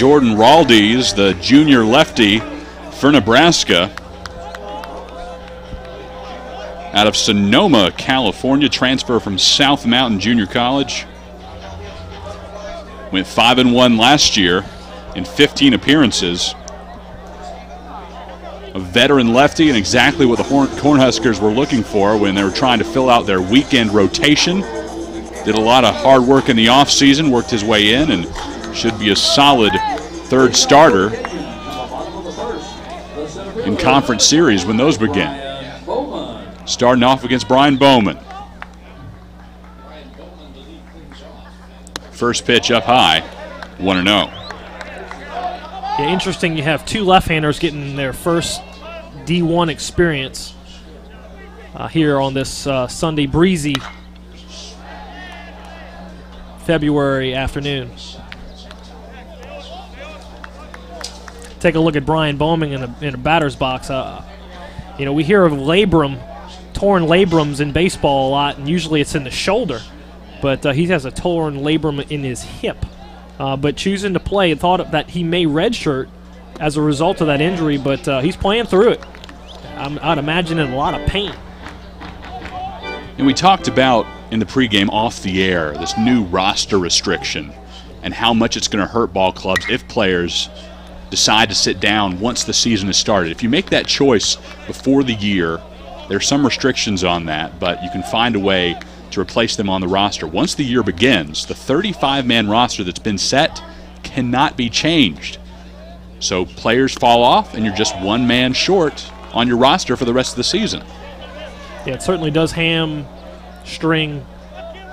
Jordan Raldies, the junior lefty for Nebraska. Out of Sonoma, California, transfer from South Mountain Junior College. Went 5-1 last year in 15 appearances. A veteran lefty and exactly what the Cornhuskers were looking for when they were trying to fill out their weekend rotation. Did a lot of hard work in the offseason, worked his way in, and should be a solid third starter in conference series when those begin. Starting off against Brian Bowman. First pitch up high, 1-0. Yeah, interesting you have two left-handers getting their first D1 experience here on this Sunday breezy February afternoon. Take a look at Brian Bowman in a batter's box. You know, we hear of torn labrums in baseball a lot, and usually it's in the shoulder. But he has a torn labrum in his hip. But choosing to play, thought that he may redshirt as a result of that injury, but he's playing through it. I'd imagine in a lot of pain. And we talked about in the pregame off the air this new roster restriction and how much it's going to hurt ball clubs if players decide to sit down once the season has started. If you make that choice before the year, there's some restrictions on that, but you can find a way to replace them on the roster. Once the year begins, the 35-man roster that's been set cannot be changed. So players fall off, and you're just one man short on your roster for the rest of the season. Yeah, it certainly does hamstring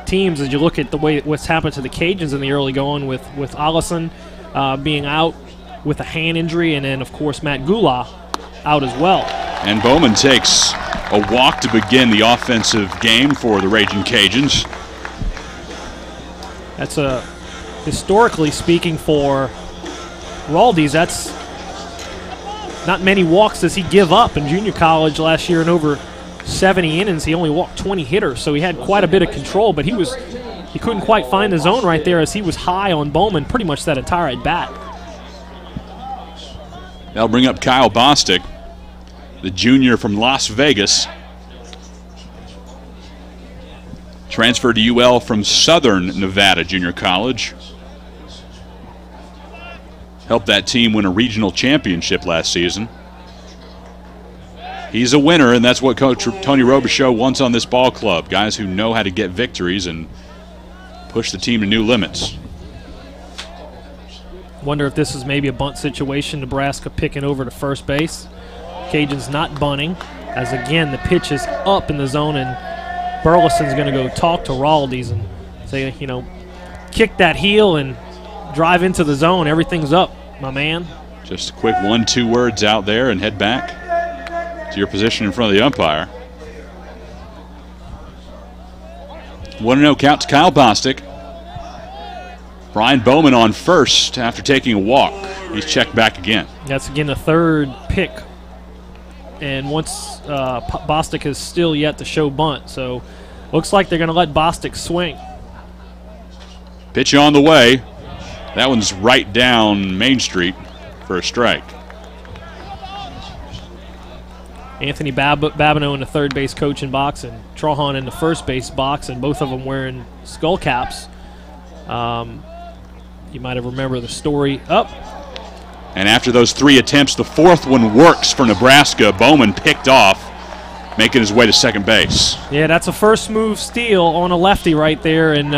teams as you look at the way what's happened to the Cajuns in the early going with Allison being out with a hand injury, and then, of course, Matt Gula out as well. And Bowman takes a walk to begin the offensive game for the Raging Cajuns. That's historically speaking for Raldies, that's not many walks does he give up. In junior college last year in over 70 innings, he only walked 20 hitters, so he had quite a bit of control, but he couldn't quite find the zone right there as he was high on Bowman pretty much that entire at bat. That'll bring up Kyle Bostic, the junior from Las Vegas. Transferred to UL from Southern Nevada Junior College. Helped that team win a regional championship last season. He's a winner, and that's what Coach Tony Robichaux wants on this ball club. Guys who know how to get victories and push the team to new limits. Wonder if this is maybe a bunt situation. Nebraska picking over to first base. Cajuns not bunting, as again the pitch is up in the zone, and Burleson's going to go talk to Raldies and say, you know, kick that heel and drive into the zone. Everything's up, my man. Just a quick 1-2 words out there and head back to your position in front of the umpire. 1-0 count to Kyle Bostic. Brian Bowman on first after taking a walk. He's checked back again. That's again the third pick. And once Bostic has still yet to show bunt. So looks like they're going to let Bostic swing. Pitch on the way. That one's right down Main Street for a strike. Anthony Babineau in the third base coaching box and Trahan in the first base box, and both of them wearing skull caps. You might have remembered the story. Up. And after those three attempts, the fourth one works for Nebraska. Bowman picked off, making his way to second base. Yeah, that's a first move steal on a lefty right there, and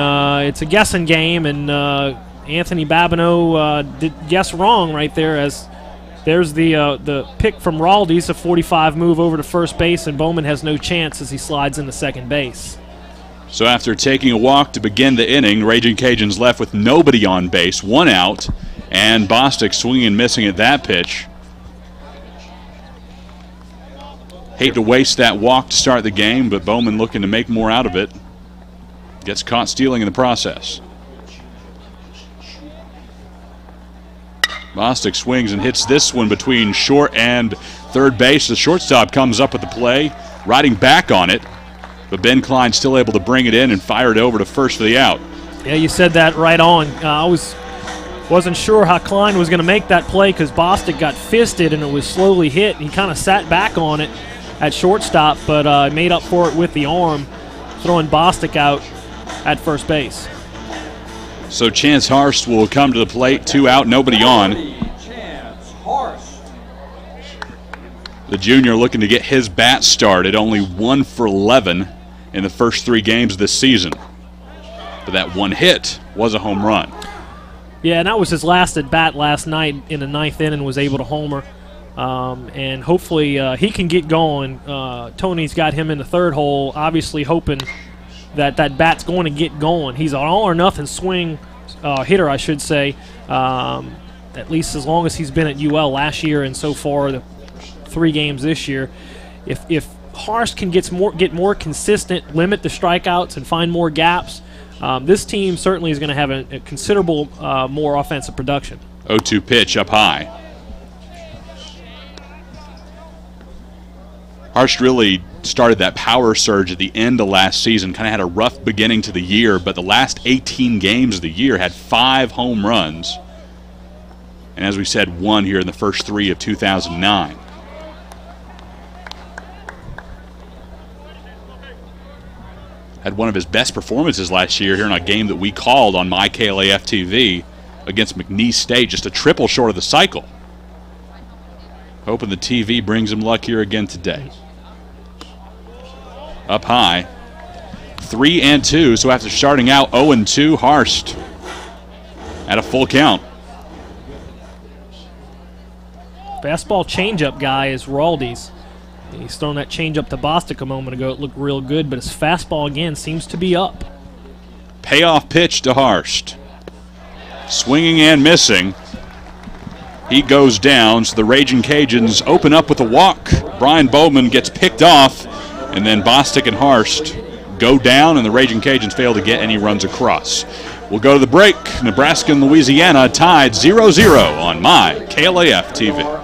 it's a guessing game, and Anthony Babineau did guess wrong right there, as there's the pick from Raldies, a 45 move over to first base, and Bowman has no chance as he slides into second base. So after taking a walk to begin the inning, Raging Cajuns left with nobody on base, one out, and Bostic swinging and missing at that pitch. Hate to waste that walk to start the game, but Bowman looking to make more out of it. Gets caught stealing in the process. Bostic swings and hits this one between short and third base. The shortstop comes up with the play, riding back on it, but Ben Klein still able to bring it in and fire it over to first for the out. Yeah, you said that right on. I was Wasn't sure how Klein was going to make that play because Bostic got fisted and it was slowly hit. He kind of sat back on it at shortstop, but made up for it with the arm, throwing Bostic out at first base. So Chance Harst will come to the plate, 2 out, nobody on. The junior looking to get his bat started, only 1 for 11 in the first 3 games this season. But that one hit was a home run. Yeah, and that was his last at bat last night in the 9th inning, was able to homer. And hopefully he can get going. Tony's got him in the 3rd hole, obviously hoping that that bat's going to get going. He's an all-or-nothing swing hitter, I should say, at least as long as he's been at UL last year and so far the 3 games this year. If Harst can get more consistent, limit the strikeouts, and find more gaps, this team certainly is going to have a considerable more offensive production. 0-2 pitch up high. Harst really started that power surge at the end of last season, kind of had a rough beginning to the year, but the last 18 games of the year had 5 home runs. And as we said, 1 here in the first 3 of 2009. Had one of his best performances last year here in a game that we called on my KLAF-TV against McNeese State, just a triple short of the cycle. Hoping the TV brings him luck here again today. Up high, 3-2, so after starting out 0-2, Harst at a full count. Fastball changeup guy is Raldy's. He's thrown that changeup to Bostic a moment ago. It looked real good, but his fastball again seems to be up. Payoff pitch to Harst. Swinging and missing. He goes down, so the Raging Cajuns open up with a walk. Brian Bowman gets picked off, and then Bostic and Harst go down, and the Raging Cajuns fail to get any runs across. We'll go to the break. Nebraska and Louisiana tied 0-0 on my KLAF-TV.